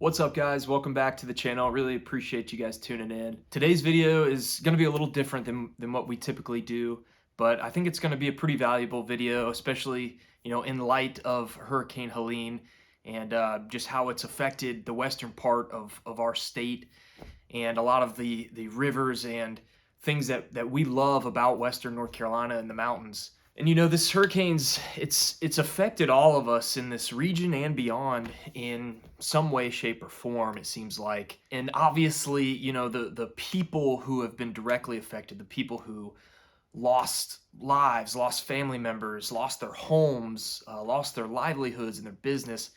What's up, guys? Welcome back to the channel. Really appreciate you guys tuning in. Today's video is going to be a little different than what we typically do, but I think it's going to be a pretty valuable video, especially in light of Hurricane Helene and just how it's affected the western part of our state and a lot of the rivers and things that we love about Western North Carolina and the mountains. And this hurricane's it's affected all of us in this region and beyond in some way, shape, or form, it seems like. And obviously, the people who have been directly affected, the people who lost lives, lost family members, lost their homes, lost their livelihoods and their business,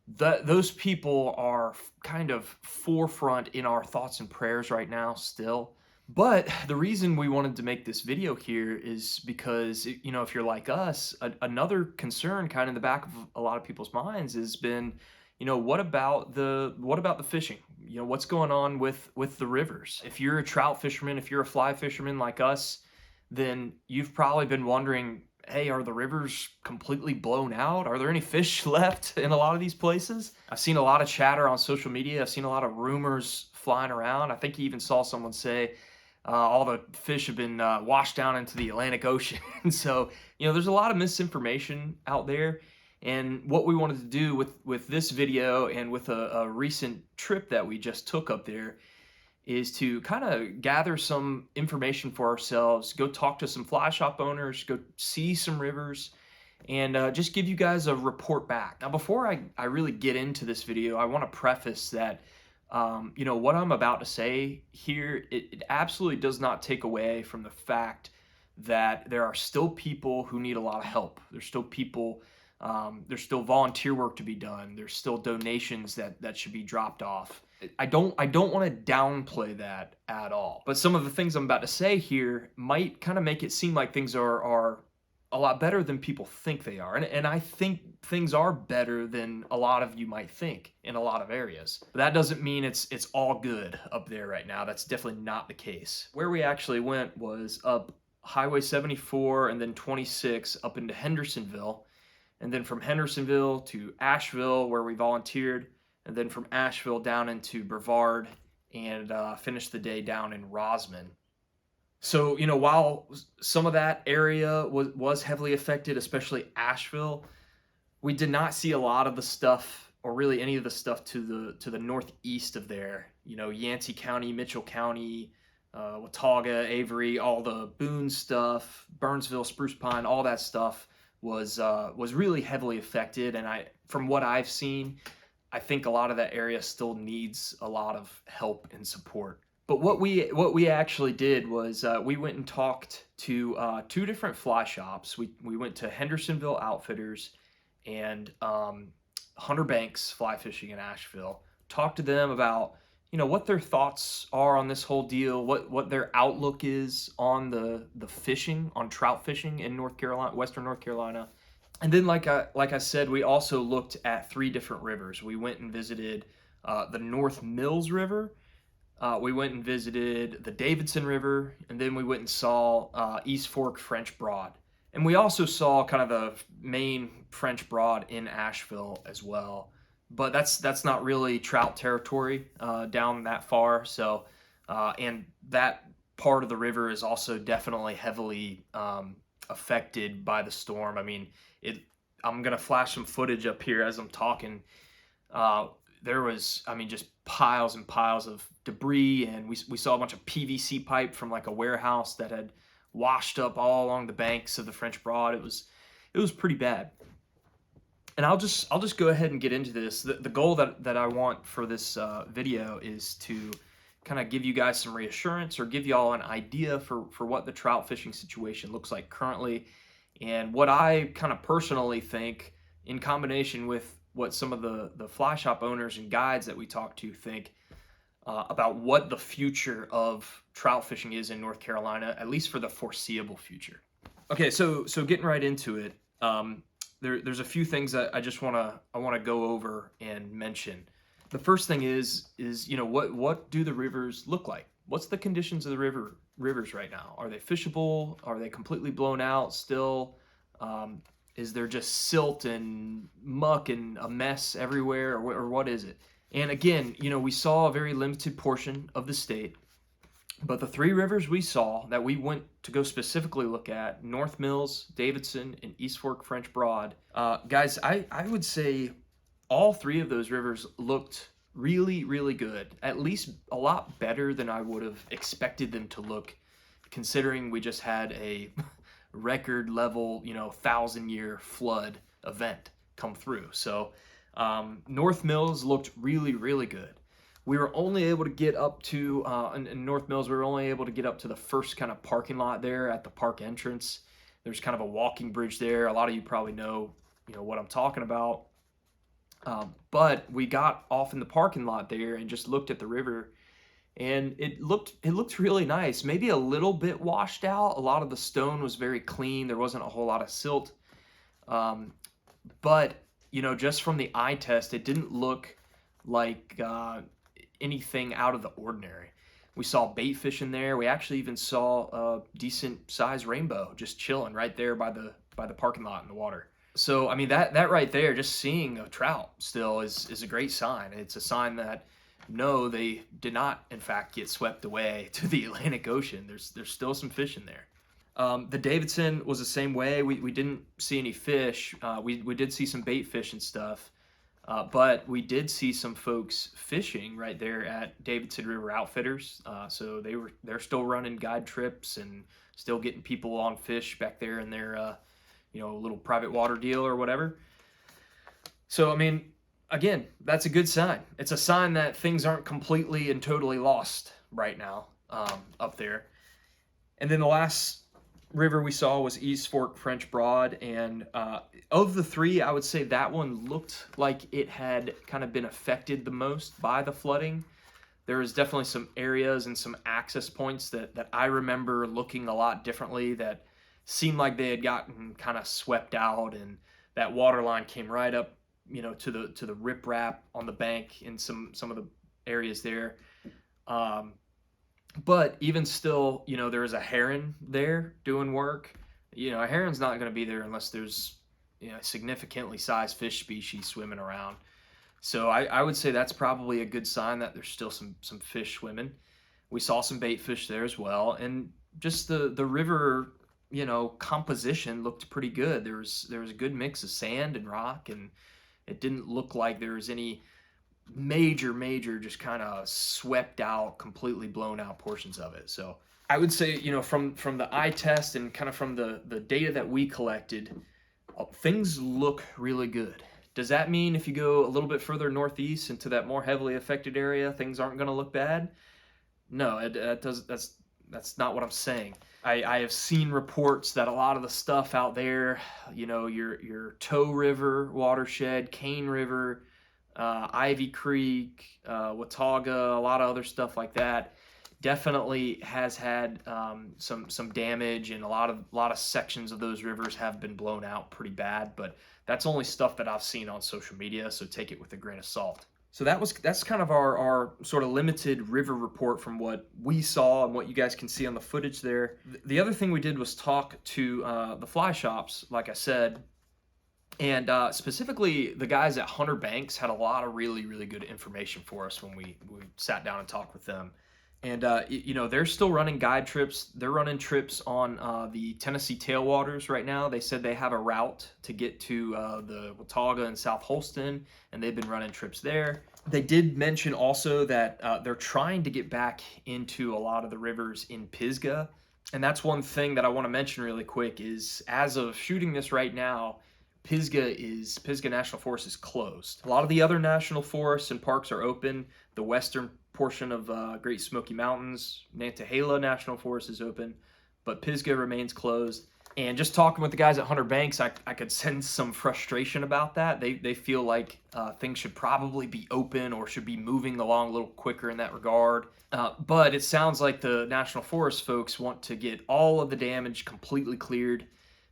those people are kind of forefront in our thoughts and prayers right now still. But the reason we wanted to make this video here is because, if you're like us, another concern kind of in the back of a lot of people's minds has been, what about the fishing? What's going on with the rivers? If you're a trout fisherman, if you're a fly fisherman like us, then you've probably been wondering, hey, are the rivers completely blown out? Are there any fish left in a lot of these places? I've seen a lot of chatter on social media. I've seen a lot of rumors flying around. I think you even saw someone say all the fish have been washed down into the Atlantic Ocean. So, there's a lot of misinformation out there. And what we wanted to do with this video and with a recent trip that we just took up there is to kind of gather some information for ourselves, go talk to some fly shop owners, go see some rivers, and just give you guys a report back. Now, before I really get into this video, I want to preface that what I'm about to say here, it absolutely does not take away from the fact that there are still people who need a lot of help. There's still people, there's still volunteer work to be done. There's still donations that should be dropped off. I don't want to downplay that at all. But some of the things I'm about to say here might kind of make it seem like things are a lot better than people think they are. And I think things are better than a lot of you might think in a lot of areas. But that doesn't mean it's all good up there right now. That's definitely not the case. Where we actually went was up Highway 74 and then 26 up into Hendersonville. And then from Hendersonville to Asheville, where we volunteered. And then from Asheville down into Brevard and finished the day down in Rosman. So, while some of that area was heavily affected, especially Asheville, we did not see a lot of the stuff, or really any of the stuff to the northeast of there. Yancey County, Mitchell County, Watauga, Avery, all the Boone stuff, Burnsville, Spruce Pine, all that stuff was really heavily affected. And from what I've seen, I think a lot of that area still needs a lot of help and support. But what we actually did was we went and talked to two different fly shops. We went to Hendersonville Outfitters and Hunter Banks Fly Fishing in Asheville. Talked to them about what their thoughts are on this whole deal, what their outlook is on the fishing, on trout fishing in North Carolina, Western North Carolina. And then, like I said, we also looked at three different rivers. We went and visited the North Mills River. We went and visited the Davidson River, and then we went and saw East Fork French Broad. And we also saw kind of the main French Broad in Asheville as well. But that's not really trout territory down that far. So, and that part of the river is also definitely heavily affected by the storm. I mean, I'm gonna flash some footage up here as I'm talking. There was, just piles and piles of debris, and we saw a bunch of PVC pipe from like a warehouse that had washed up all along the banks of the French Broad. It was pretty bad. And I'll just go ahead and get into this. The goal that I want for this video is to kind of give you guys some reassurance or give y'all an idea for what the trout fishing situation looks like currently, and what I kind of personally think in combination with what some of the fly shop owners and guides that we talk to think about what the future of trout fishing is in North Carolina, at least for the foreseeable future. Okay, so getting right into it, there's a few things that I want to go over and mention. The first thing is what do the rivers look like? What's the conditions of the rivers right now? Are they fishable? Are they completely blown out still? Is there just silt and muck and a mess everywhere, or what is it? And again, we saw a very limited portion of the state, but the three rivers we saw that we went to go specifically look at, North Mills, Davidson, and East Fork French Broad, guys, I would say all three of those rivers looked really, really good. At least a lot better than I would have expected them to look, considering we just had a record level, 1,000-year flood event come through. So North Mills looked really, really good. We were only able to get up to, in North Mills, we were only able to get up to the first kind of parking lot there at the park entrance. There's kind of a walking bridge there. A lot of you probably know, what I'm talking about. But we got off in the parking lot there and just looked at the river, and it looked really nice. Maybe a little bit washed out. A lot of the stone was very clean. There wasn't a whole lot of silt. But just from the eye test, it didn't look like anything out of the ordinary. We saw bait fish in there. We actually even saw a decent sized rainbow just chilling right there by the parking lot in the water. So I mean, that right there, just seeing a trout still is a great sign. It's a sign that no, they did not in fact get swept away to the Atlantic Ocean. There's still some fish in there. The Davidson was the same way. We didn't see any fish. We did see some bait fish and stuff. But we did see some folks fishing right there at Davidson River Outfitters. So they're still running guide trips and still getting people on fish back there in their little private water deal or whatever. So I mean, again, that's a good sign. It's a sign that things aren't completely and totally lost right now up there. And then the last river we saw was East Fork French Broad, and of the three, I would say that one looked like it had kind of been affected the most by the flooding. There was definitely some areas and some access points that I remember looking a lot differently, that seemed like they had gotten kind of swept out, and that water line came right up, to the riprap on the bank in some of the areas there. But even still, there was a heron there doing work. A heron's not going to be there unless there's a significantly sized fish species swimming around. So I would say that's probably a good sign that there's still some fish swimming. We saw some bait fish there as well, and just the river, composition looked pretty good. There was a good mix of sand and rock, and it didn't look like there was any major just kind of swept out, completely blown out portions of it. So I would say, from the eye test and kind of from the data that we collected, things look really good. Does that mean if you go a little bit further northeast into that more heavily affected area, things aren't going to look bad? No, that's not what I'm saying. I have seen reports that a lot of the stuff out there, your Toe River watershed, Cane River, Ivy Creek, Watauga, a lot of other stuff like that, definitely has had some damage, and a lot of sections of those rivers have been blown out pretty bad. But that's only stuff that I've seen on social media, so take it with a grain of salt. So that's kind of our sort of limited river report from what we saw and what you guys can see on the footage there. The other thing we did was talk to the fly shops, like I said. And specifically, the guys at Hunter Banks had a lot of really, really good information for us when we sat down and talked with them. And, they're still running guide trips. They're running trips on the Tennessee tailwaters right now. They said they have a route to get to the Watauga and South Holston, and they've been running trips there. They did mention also that they're trying to get back into a lot of the rivers in Pisgah. And that's one thing that I want to mention really quick is, as of shooting this right now, Pisgah National Forest is closed. A lot of the other national forests and parks are open. The western portion of Great Smoky Mountains, Nantahala National Forest is open, but Pisgah remains closed. And just talking with the guys at Hunter Banks, I could sense some frustration about that. They feel like things should probably be open or should be moving along a little quicker in that regard. But it sounds like the National Forest folks want to get all of the damage completely cleared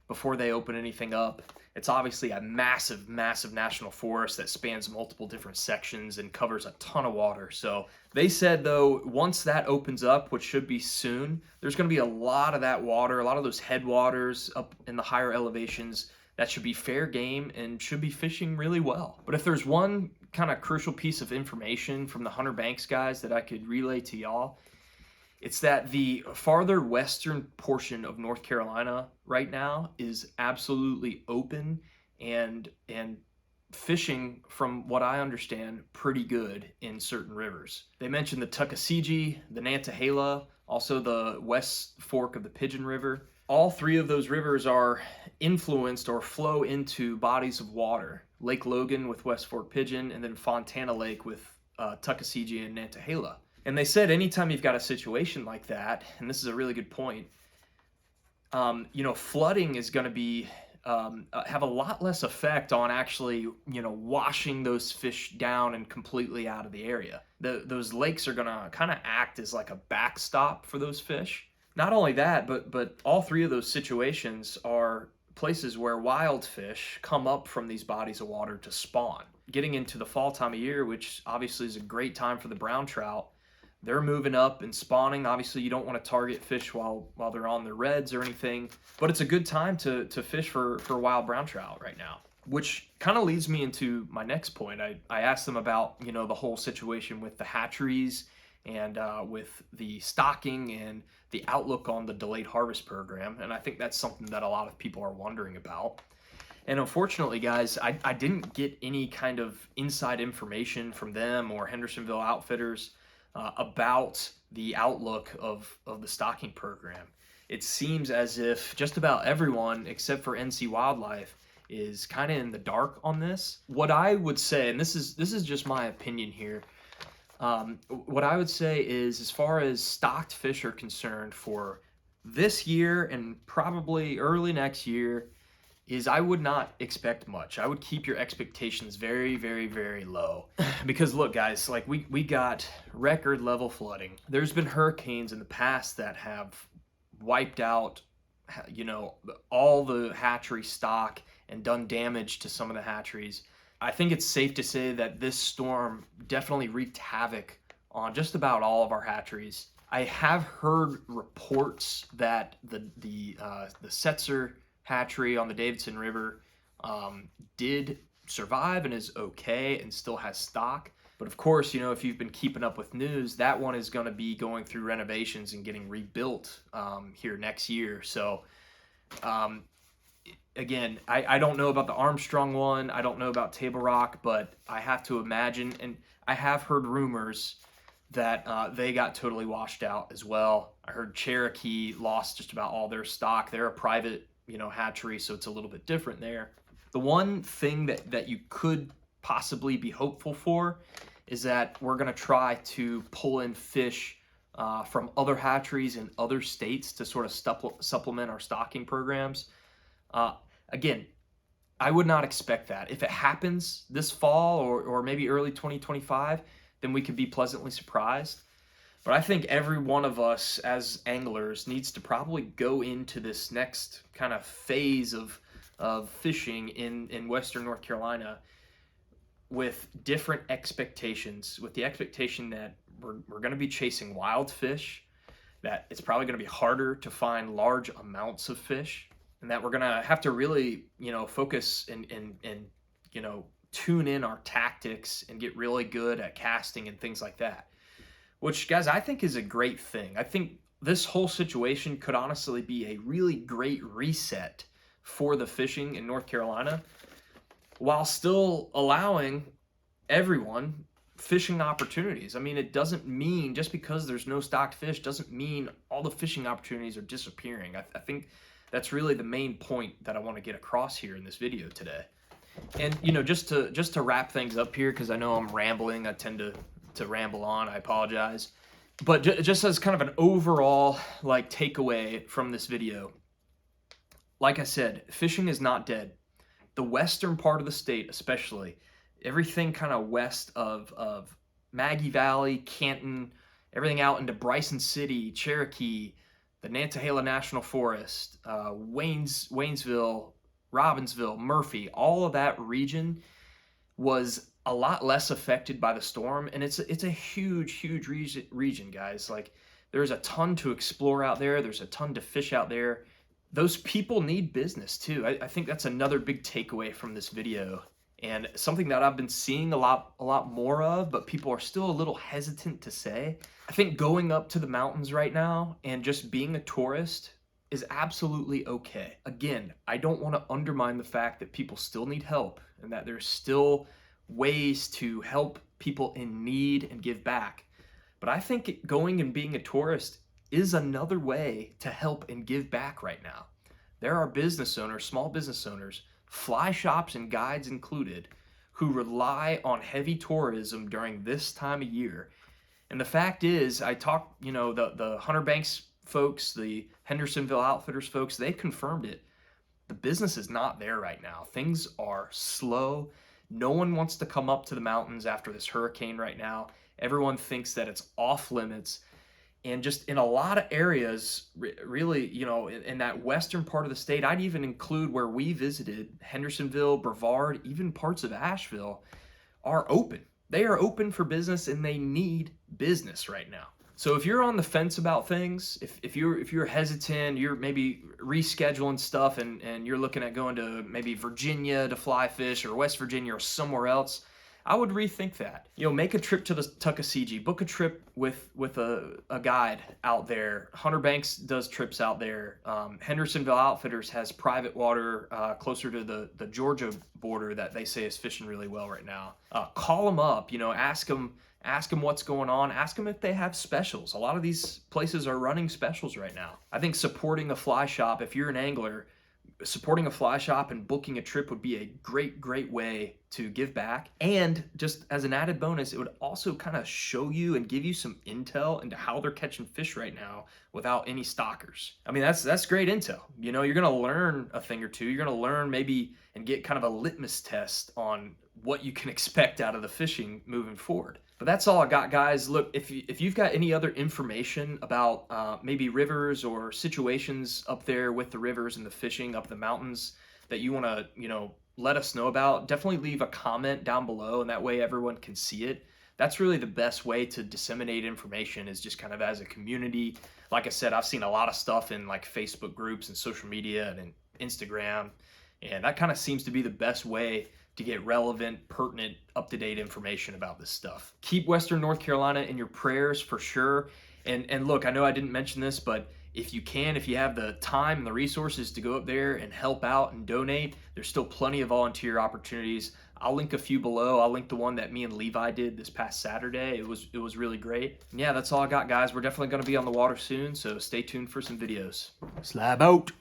before they open anything up. It's obviously a massive national forest that spans multiple different sections and covers a ton of water. So they said, though, once that opens up, which should be soon, there's going to be a lot of that water, a lot of those headwaters up in the higher elevations that should be fair game and should be fishing really well. But if there's one kind of crucial piece of information from the Hunter Banks guys that I could relay to y'all. It's that the farther western portion of North Carolina right now is absolutely open and fishing, from what I understand, pretty good in certain rivers. They mentioned the Tuckasegee, the Nantahala, also the West Fork of the Pigeon River. All three of those rivers are influenced or flow into bodies of water. Lake Logan with West Fork Pigeon, and then Fontana Lake with Tuckasegee and Nantahala. And they said anytime you've got a situation like that, and this is a really good point, flooding is going to be have a lot less effect on actually, washing those fish down and completely out of the area. Those lakes are going to kind of act as like a backstop for those fish. Not only that, but all three of those situations are places where wild fish come up from these bodies of water to spawn. Getting into the fall time of year, which obviously is a great time for the brown trout, they're moving up and spawning. Obviously, you don't want to target fish while they're on their reds or anything, but it's a good time to fish for wild brown trout right now. Which kind of leads me into my next point. I asked them about, the whole situation with the hatcheries and with the stocking and the outlook on the delayed harvest program. And I think that's something that a lot of people are wondering about. And unfortunately, guys, I didn't get any kind of inside information from them or Hendersonville Outfitters about the outlook of the stocking program. It seems as if just about everyone except for NC Wildlife is kind of in the dark on this. What I would say, and this is just my opinion here, what I would say is, as far as stocked fish are concerned for this year and probably early next year, is I would not expect much. I would keep your expectations very, very, very low. Because look, guys, like we got record level flooding. There's been hurricanes in the past that have wiped out, all the hatchery stock and done damage to some of the hatcheries. I think it's safe to say that this storm definitely wreaked havoc on just about all of our hatcheries. I have heard reports that the Setzer hatchery on the Davidson River did survive and is okay and still has stock. But of course, if you've been keeping up with news, that one is going to be going through renovations and getting rebuilt here next year. So again, I don't know about the Armstrong one. I don't know about Table Rock, but I have to imagine, and I have heard rumors that they got totally washed out as well. I heard Cherokee lost just about all their stock. They're a private hatchery, so it's a little bit different there. The one thing that you could possibly be hopeful for is that we're going to try to pull in fish from other hatcheries in other states to sort of supplement our stocking programs. Again, I would not expect that. If it happens this fall or maybe early 2025, then we could be pleasantly surprised. But I think every one of us as anglers needs to probably go into this next kind of phase of fishing in Western North Carolina with different expectations, with the expectation that we're going to be chasing wild fish, that it's probably going to be harder to find large amounts of fish, and that we're going to have to really, focus and tune in our tactics and get really good at casting and things like that. Which, guys, I think is a great thing. I think this whole situation could honestly be a really great reset for the fishing in North Carolina, while still allowing everyone fishing opportunities. I mean, it doesn't mean, just because there's no stocked fish doesn't mean all the fishing opportunities are disappearing. I think that's really the main point that I want to get across here in this video today. And just to wrap things up here, because I know I'm rambling. I tend to ramble on. I apologize. But just as kind of an overall takeaway from this video, like I said, fishing is not dead. The western part of the state, especially, everything kind of west of Maggie Valley, Canton, everything out into Bryson City, Cherokee, the Nantahala National Forest, Waynesville, Robbinsville, Murphy, all of that region was a lot less affected by the storm, and it's a huge region, guys. Like, there's a ton to explore out there. There's a ton to fish out there. Those people need business too. I think that's another big takeaway from this video. And something that I've been seeing a lot more of, but people are still a little hesitant to say. I think going up to the mountains right now and just being a tourist is absolutely okay. Again, I don't want to undermine the fact that people still need help and that there's still ways to help people in need and give back. But I think going and being a tourist is another way to help and give back right now. There are business owners, small business owners, fly shops and guides included, who rely on heavy tourism during this time of year. And the fact is, I talked, the Hunter Banks folks, the Hendersonville Outfitters folks, they confirmed it. The business is not there right now. Things are slow. No one wants to come up to the mountains after this hurricane right now. Everyone thinks that it's off limits. And just in a lot of areas, really, in that western part of the state, I'd even include where we visited, Hendersonville, Brevard, even parts of Asheville, are open. They are open for business and they need business right now. So if you're on the fence about things, if you're hesitant, you're maybe rescheduling stuff and you're looking at going to maybe Virginia to fly fish or West Virginia or somewhere else, I would rethink that. Make a trip to the Tuckasegee, book a trip with a guide out there. Hunter Banks does trips out there. Hendersonville Outfitters has private water closer to the Georgia border that they say is fishing really well right now. Call them up, ask them what's going on. Ask them if they have specials. A lot of these places are running specials right now. I think supporting a fly shop, if you're an angler, supporting a fly shop and booking a trip would be a great way to give back. And just as an added bonus, it would also kind of show you and give you some intel into how they're catching fish right now without any stalkers. I mean, that's great intel. You're going to learn a thing or two. You're going to learn maybe and get kind of a litmus test on what you can expect out of the fishing moving forward. But that's all I got, guys. Look, if you've got any other information about maybe rivers or situations up there with the rivers and the fishing up the mountains that you want to, let us know about, definitely leave a comment down below, and that way everyone can see it. That's really the best way to disseminate information, is just kind of as a community. Like I said, I've seen a lot of stuff in like Facebook groups and social media and Instagram, and that kind of seems to be the best way to get relevant, pertinent, up-to-date information about this stuff. Keep Western North Carolina in your prayers for sure. And look, I know I didn't mention this, but if you have the time and the resources to go up there and help out and donate, there's still plenty of volunteer opportunities. I'll link a few below. I'll link the one that me and Levi did this past Saturday. It was really great. And yeah, that's all I got, guys. We're definitely going to be on the water soon, so stay tuned for some videos. Slab out.